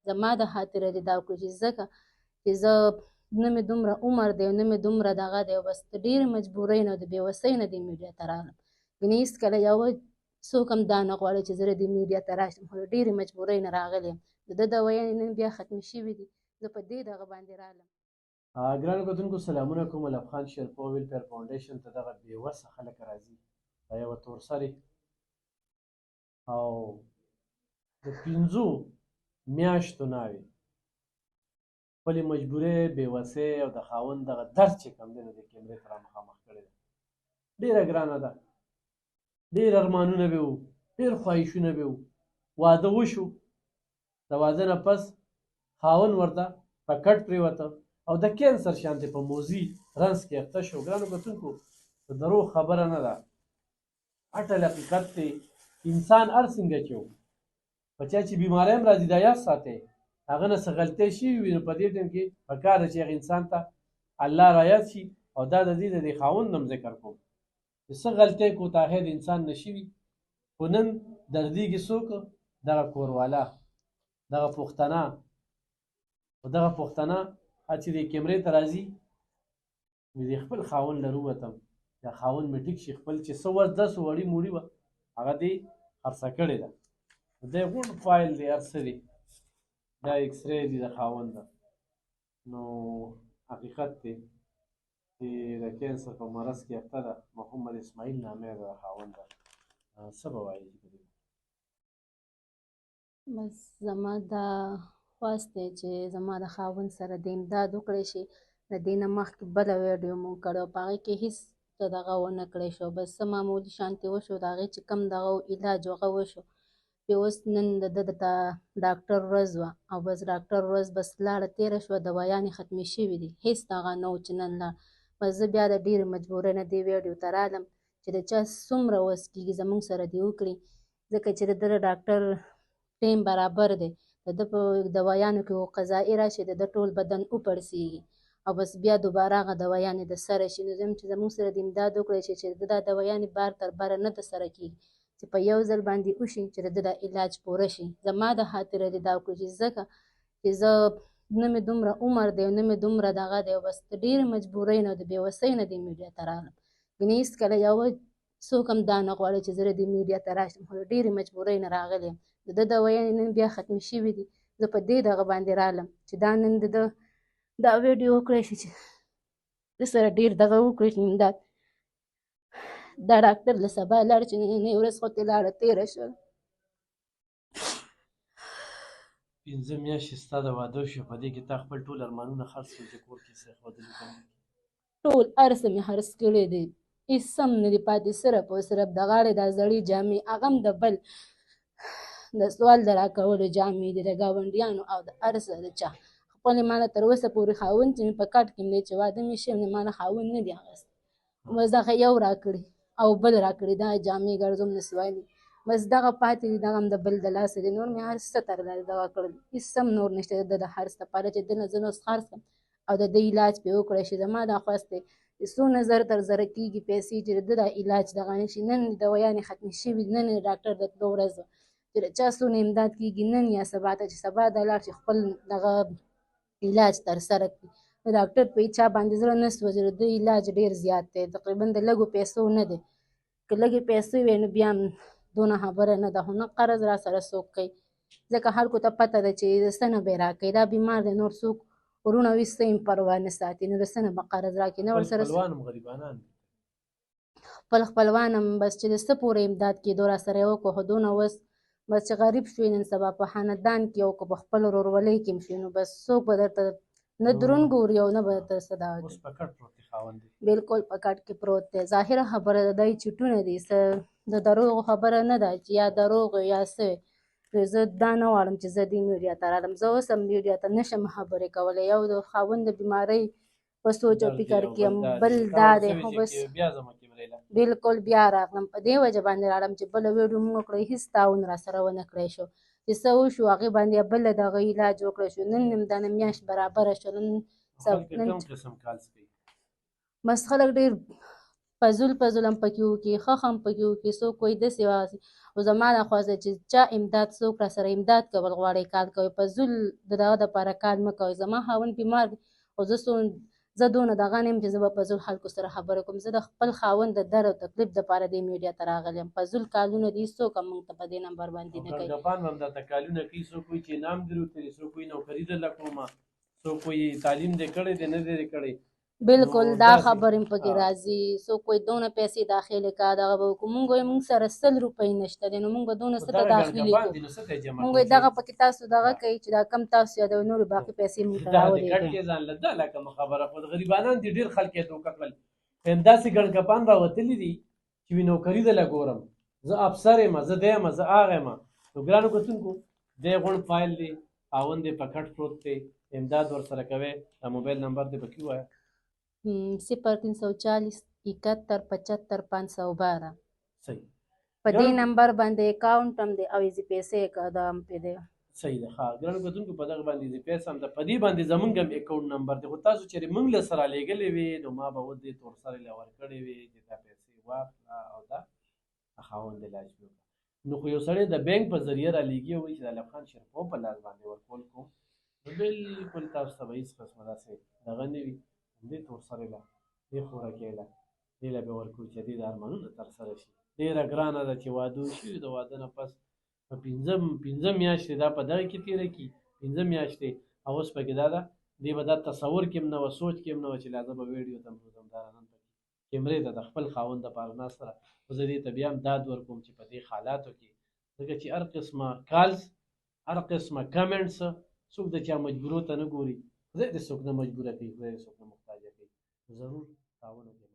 زما د خاطره دې دا وکړو چې ځکه چې زه نه مې دومره عمر دی نه مې دومره دغه دی او بس د ډېرې مجبورۍ نه او د بېوسۍ نه دې میډیا ته راغلم ګنې هېڅکله یوه څوک هم دا نه غواړي چې زه دې میډیا ته راشم خو د ډېرې مجبورۍ نه راغلی یم د ده دوايانې نن بیا ختمې شوي دي زه په دې دغه باندې رالم. ګرانو کتونکو سلامونه کوم. الافغان شیرپور ویلفیر فاونډیشن ته دغه بېوسه خلک راځي دا یوه تورسرې او د 5 میاشتو ناوې خپلې مجبورۍ بېوسۍ او د خاوند دغه درد چې کوم دی نو د کیمرې ته را مخامخ کړې ده. ډېره ګرانه ده، ډېر ارمانونه به وو، ډېر خواهشونه به وو. واده وشو، د واده نه پس خاوند ورته په کټ پرېوته او د کینسر شانتې په موذي رنځ کې اخته شو. ګرانو کتونکو د دروغ خبره نه ده، اټل حقیقت دی. انسان هر څنګه چې و په چا چې بیماری هم راځي دا یاد ساتئ هغه نه څه غلطۍ شوي وي نو په دې ټایم کې پکار ده چې هغه انسان ته الله رایاد شي او دا د دې د دې خاوند هم ذکر کوم چې څه غلطۍ کوتاهۍ د انسان نه شوي خو نن دردېږي څوک دغه کوروالا دغه پښتنه او دغه پښتنه چې د کیمرې ته راځي د خپل خاوند له ووتم دا خاوند مې ټیک شي خپل چې څه وس 10 وړي موړي وه هغه دې خرڅه کړې ده دی غونډ فایل دی هر څه دی دا اکسرې دي د خاوند ده نو حقیقت دی چې د کینسر په مرض کې اخته ده محمد اسماعیل نامې ده د خاوند ده څه به وایي بس زما دا خواست دی چې زما د خاوند سره د امداد وکړی شي د دې نه مخکې بله ویډیو مو کړې او په هغې کې هېڅ دغه ونه کړی شو بس څه معمولي شانتې وشو د هغې چې کوم دغه علاج هغه وشو بیا اوس نن د ده د ډاکټر ورځ وه او بس ډاکټر ورځ بس لاړه تېره شوه دوايانې ختمې شوي دي هېڅ دغه نه و چې نن لاړ بس زه بیا د ډېرې مجبورۍ نه دې ویډیو ته رالم چې د چا څومره وس کېږي زموږ سره دې وکړي ځکه چې د ده د ډاکټر ټیم برابر دی د ده په دوايانو کې قضایي راشي د ده ټول بدن وپړسېږي او بس بیا دوباره هغه دوايانې د سره شي نو زه یم چې زموږ سره د امداد وکړی شي چې د دا دوايانې بار تر باره نه د سره کېږي چې په یو ځل باندې وشي چې د ده دا علاج پوره شي زما د خاطره دې دا وکړو چې ځکه چې زه نه مې دومره عمر دی نه مې دومره دغه دی او بس د ډېرې مجبورۍ نه او د بېوسۍ نه دې میډیا ته راغلم ګنې هېڅکله یوه څوک هم دا نه غواړي چې زه دې میډیا ته راشم خو د ډېرې مجبورۍ نه راغلی یم د ده دوايانې نن بیا ختمې شوي دي زه په دې دغه باندې رالم چې دا نن د ده دا ویډیو وکړی شي چې د سره ډېر دغه وکړي چې امداد دا ډاکټر له سبا لاړ چې نننۍ ورځ خو ترې لاړه تېره شوه 5 میاشتې ستا د واده شو په دې کې تا خپل ټول ارمانونه خرڅ کړل چې کور کې څه ایښودلي ټول هر څه مې خرڅ کړي دي هېڅ هم نه دي پاتې صرف او صرف د غاړې دا زړې جامې هغه هم د بل د سوال د راکولو جامې دي د ګاونډیانو او د هر څه د چا خپلې ما نه تر اوسه پورې خاوند چې مې په کټ کې دی چې واده مې شوی ما نه خاوند نه دي اخیستی بس دغه یو راکړي او بل راکړي دا جامې ګرځوم نسواري دي بس دغه پاتې دي دغه هم د بل د لاسه دي نور مې هر څه تر دغه کړل هېڅ هم نور نشته د ده د خرڅ لپاره چې ده نه زه اوس خرڅ کړم او د ده علاج پرې وکړی شي زما دا خواست دی چې څونه زر تر زره کېږي پیسې چې د ده دا علاج دغه نه شي نن دوايانې ختمې شوي نن یې ډاکټر د تلو ورځ وه چې د چا څونه امداد کېږي نن یا سبا ته چې سبا دا لاړ شي خپل دغه علاج ترسره کړي د ډاکټر په هېچا باندې زړه نه سوځي د ده علاج ډېر زیات دی تقریبا د لږو پیسو نه دی که لږې پیسې وی نو بیا هم دونه خبره نه ده خو نه قرض را سره څوک کوي ځکه خلکو ته پته ده چې د څه نه به یې راکوي دا بیمار دی نور څوک ورونه وي څه یې پروا نه ساتي نو د څه نه به قرض راکوي نه ورسره خپل خپلوان هم بس چې د څه پورې امداد کېدو را سره یې وکړو خو دونه اوس بس چې غریب شوي نن سبا په خاندان کې او که په خپل ورورولۍ کې هم شوي نو بس څوک به درته نه دروند ګوري او نه به درته څه دغه بلکل په کټ کې پروت دی ظاهره خبره ده دا یې چټونه دي څه د دروغو خبره نه ده چې یا دروغ یا څه زه دا نه غواړم چې زه دې میډیا ته رالم زه اوس هم میډیا ته نه شم خبرې کولی یو د خاوند د بیمارۍ په سوچ او فکر کې یم بل دا دی خو بس بلکل بیا راغلم په دې وجه باندې راغلم چې بله ویډیو مونږ وکړی هېڅ تعاون را سره ونه کړی شو چې څه وشو هغې باندې بله دغه علاج وکړی شو نن هم دا نه میاشت برابره شوه نن بس خلک ډېر فضول هم پکې وکړي، ښخ هم پکې وکړي، څوک وایي داسې واسي. خو زما دا خواست دی چې چا امداد څوک را سره امداد کول غواړئ کار کوئ، فضول د دغه دپاره کار مه کوئ. زما خاوند بیمار دی خو زه دونه دغه نه یم چې زه به فضول خلکو سره خبرې کوم. زه د خپل خاوند د در او تکلیف دپاره دې میډیا ته راغلی یم. فضول کالونه دي هېڅوک هم موږ ته په دې نمبر باندې نه کوي. ګڼګپان به همدلته کالونه کوي، څوک وایي چې انعام دې روتري، څوک وایي نوکري درله کومه، څوک وایي تعلیم دې کړی دی نه دی کړی. بالکل دا خبرې په راځي. څوک وایي دونه پیسې داخلې کا دغه به وکړو. موږ وایو موږ سره 100 روپۍ نشته دی نو موږ به دونه څه ته داخلي کړو. موږ وایو دغه پکې تاسو دغه کوي چې دا کم تاسو یادوئ، نورې باقي پیسې موږ ته راولېږئ. ځان له دا کومه خبره خو غریبانان دي ډېر خلک یې دوکه کړل. همداسې ګڼګپان راوتلي دي چې وي نوکري دله ګورم، زه افسر یم، زه دی یم، زه هغه یم. نو ګرانو کتونکو دی غوڼ فایل دی، خاوند یې په کټ پروت دی، امداد ورسره کوئ. دا موبایل نمبر دی پکې ووایه. 0340 71 75 512. صحیح. په دې نمبر باندې اکاونټ هم دی او ایزي پیسې دا هم پې دی. صحیح ده. ښه ګرانو کتونکو په دغه باندې ایزي پیسې هم ده، په دې باندې زمونږ هم اکاونټ نمبر دی. خو تاسو چېرې موږ له سره لیږلې وي نو ما به ودې تور سرې له ورکړې وي چې دا پیسې واخله او دا خاوند علاج وکړه. نو خو یو سړی د بینک په ذریعه رالیږي او وایي چې د علم خان شیرپو په لاس باندې ورکول کوم، نو بالکل تاسو ته به هېڅ قسمه داسې دغه نه وي. همدې تور سرې له دې خوراکۍ له دې له به ورکوو چې دې د ارمانونه ترسره شي. ډېره ګرانه ده چې واده وشي، د واده نه پس په پنځه میاشتې دا په دغه کې تېره کړي، 5 میاشتې. او اوس پکې دا ده دې به دا تصور کې هم نه وه، سوچ کې هم نه وه چې زه به ویډیو ته بوځم. دا نن پکې کیمرې ته د خپل خاوند دپاره ناست ده. خو زه دې ته بیا هم داد ورکوم چې په دې حالاتو کې ځکه چې هر قسمه کالز، هر قسمه کمنټس څوک د چا مجبورو ته نه ګوري. خدای دې څوک نه مجبوره کوي، خدای دې څوک نه محتاجه کوي. ضرور تعاون وکړئ.